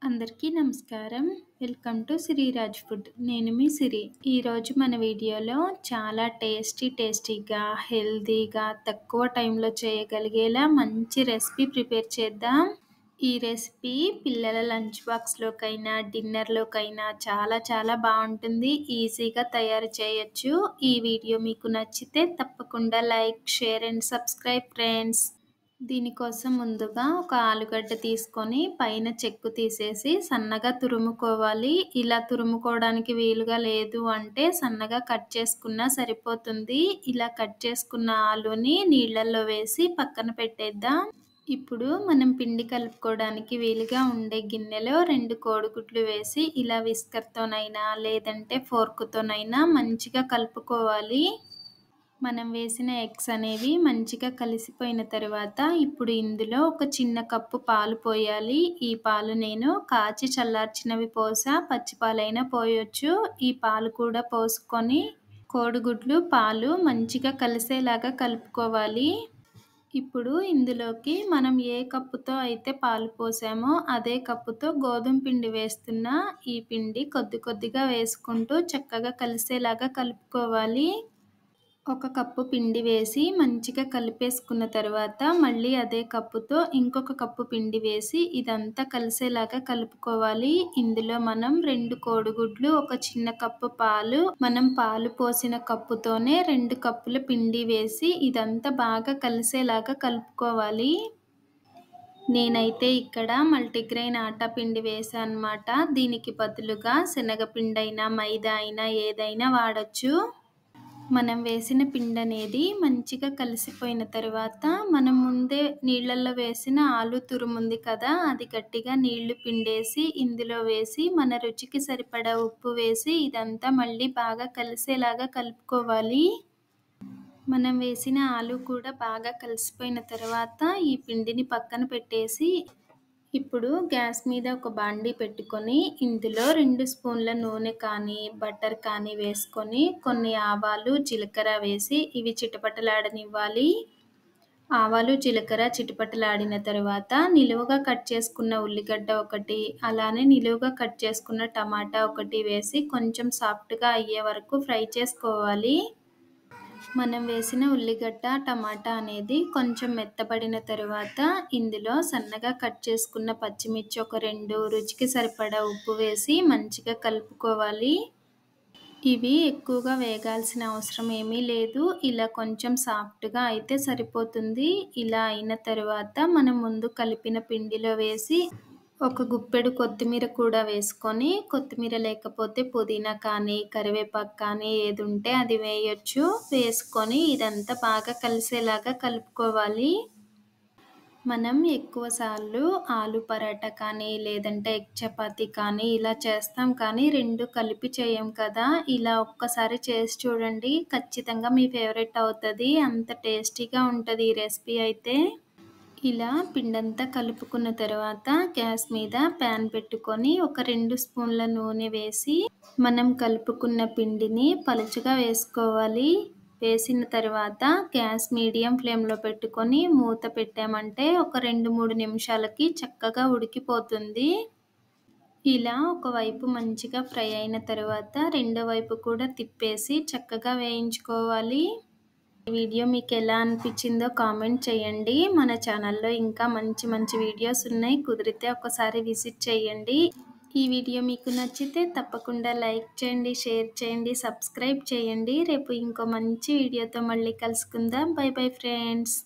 అందరికీ నమస్కారం. Welcome to Sreeraj food. నేను మీ సిరి. ఈరోజు మన వీడియోలో చాలా టేస్టీగా, హెల్తీగా, తక్కువ టైంలో చేయగలిగేలా మంచి రెసిపీ ప్రిపేర్ చేద్దాం. ఈ రెసిపీ పిల్లల లంచ్ బాక్స్‌లోకైనా, డిన్నర్‌లోకైనా చాలా బావుంటుంది. ఈజీగా తయారు చేయొచ్చు. ఈ వీడియో మీకు నచ్చితే తప్పకుండా like, share and subscribe friends. దీనికోసం ముందుగా ఒక ఆలుగడ్డ తీసుకొని పైన చెక్కు తీసేసి సన్నగా తురుముకోవాలి. ఇలా తురుముకోవడానికి వీలుగా లేదు అంటే సన్నగా కట్ చేసుకున్నా సరిపోతుంది. ఇలా కట్ చేసుకున్న ఆలుని నీళ్ళల్లో వేసి పక్కన పెట్టేద్దాం. ఇప్పుడు మనం పిండి కలుపుకోవడానికి వీలుగా ఉండే గిన్నెలో 2 కోడిగుడ్లు వేసి ఇలా విస్కర్‌తోనైనా లేదంటే ఫోర్క్‌తోనైనా మంచిగా కలుపుకోవాలి. మనం వేసిన ఎగ్స్ అనేవి మంచిగా కలిసిపోయిన తర్వాత ఇప్పుడు ఇందులో ఒక చిన్న కప్పు పాలు పోయాలి. ఈ పాలు నేను కాచి చల్లార్చినవి పోసా, పచ్చి పాలైనా పోయొచ్చు. ఈ పాలు కూడా పోసుకొని కోడిగుడ్లు, పాలు మంచిగా కలిసేలాగా కలుపుకోవాలి. ఇప్పుడు ఇందులోకి మనం ఏ కప్పుతో అయితే పాలు పోసామో అదే కప్పుతో గోధుమ పిండి వేస్తున్నా. ఈ పిండి కొద్దిగా వేసుకుంటూ చక్కగా కలిసేలాగా కలుపుకోవాలి. ఒక కప్పు పిండి వేసి మంచిగా కలిపేసుకున్న తర్వాత మళ్ళీ అదే కప్పుతో ఇంకొక కప్పు పిండి వేసి ఇదంతా కలిసేలాగా కలుపుకోవాలి. ఇందులో మనం 2 కోడిగుడ్లు, ఒక చిన్న కప్పు పాలు, మనం పాలు పోసిన కప్పుతోనే 2 కప్పుల పిండి వేసి ఇదంతా బాగా కలిసేలాగా కలుపుకోవాలి. నేనైతే ఇక్కడ మల్టీగ్రెయిన్ ఆటా పిండి వేసాను అన్నమాట. దీనికి బదులుగా శనగపిండైనా, మైదా అయినా ఏదైనా వాడొచ్చు. మనం వేసిన పిండి అనేది మంచిగా కలిసిపోయిన తర్వాత మనం ముందే నీళ్ళల్లో వేసిన ఆలు తురుముంది కదా, అది గట్టిగా నీళ్లు పిండేసి ఇందులో వేసి మన రుచికి సరిపడా ఉప్పు వేసి ఇదంతా మళ్ళీ బాగా కలిసేలాగా కలుపుకోవాలి. మనం వేసిన ఆలు కూడా బాగా కలిసిపోయిన తర్వాత ఈ పిండిని పక్కన పెట్టేసి ఇప్పుడు గ్యాస్ మీద ఒక బాండీ పెట్టుకొని ఇందులో 2 స్పూన్ల నూనె కానీ, బటర్ కానీ వేసుకొని కొన్ని ఆవాలు, జీలకర్ర వేసి ఇవి చిటపటలాడనివ్వాలి. ఆవాలు, జీలకర్ర చిటపటలాడిన తర్వాత నిలువుగా కట్ చేసుకున్న ఉల్లిగడ్డ ఒకటి, అలానే నిలువుగా కట్ చేసుకున్న టమాటా ఒకటి వేసి కొంచెం సాఫ్ట్‌గా అయ్యే వరకు ఫ్రై చేసుకోవాలి. మనం వేసిన ఉల్లిగడ్డ, టమాటా అనేది కొంచెం మెత్తబడిన తరువాత ఇందులో సన్నగా కట్ చేసుకున్న పచ్చిమిర్చి ఒక 2, రుచికి సరిపడా ఉప్పు వేసి మంచిగా కలుపుకోవాలి. ఇవి ఎక్కువగా వేగాల్సిన అవసరం ఏమీ లేదు. ఇలా కొంచెం సాఫ్ట్‌గా అయితే సరిపోతుంది. ఇలా అయిన తరువాత మనం ముందు కలిపిన పిండిలో వేసి ఒక గుప్పెడు కొత్తిమీర కూడా వేసుకొని, కొత్తిమీర లేకపోతే పుదీనా కానీ, కరివేపాకు కానీ ఏదుంటే అది వేయొచ్చు. వేసుకొని ఇదంతా బాగా కలిసేలాగా కలుపుకోవాలి. మనం ఎక్కువ సార్లు ఆలు పరాటా కానీ, లేదంటే ఎగ్ చపాతీ కానీ ఇలా చేస్తాం కానీ 2 కలిపి చేయం కదా! ఇలా ఒక్కసారి చేసి చూడండి. ఖచ్చితంగా మీ ఫేవరెట్ అవుతది. అంత టేస్టీగా ఉంటది ఈ రెసిపీ అయితే. ఇలా పిండంతా కలుపుకున్న తర్వాత గ్యాస్ మీద ప్యాన్ పెట్టుకొని ఒక 2 స్పూన్ల నూనె వేసి మనం కలుపుకున్న పిండిని పలుచగా వేసుకోవాలి. వేసిన తర్వాత గ్యాస్ మీడియం ఫ్లేమ్‌లో పెట్టుకొని మూత పెట్టామంటే ఒక 2, 3 నిమిషాలకి చక్కగా ఉడికిపోతుంది. ఇలా ఒకవైపు మంచిగా ఫ్రై అయిన తర్వాత రెండో వైపు కూడా తిప్పేసి చక్కగా వేయించుకోవాలి. ఈ వీడియో మీకు ఎలా అనిపించిందో కామెంట్ చేయండి. మన ఛానల్లో ఇంకా మంచి వీడియోస్ ఉన్నాయి. కుదిరితే ఒకసారి విజిట్ చేయండి. ఈ వీడియో మీకు నచ్చితే తప్పకుండా లైక్ చేయండి, షేర్ చేయండి, సబ్స్క్రైబ్ చేయండి. రేపు ఇంకో మంచి వీడియోతో మళ్ళీ కలుసుకుందాం. Bye friends.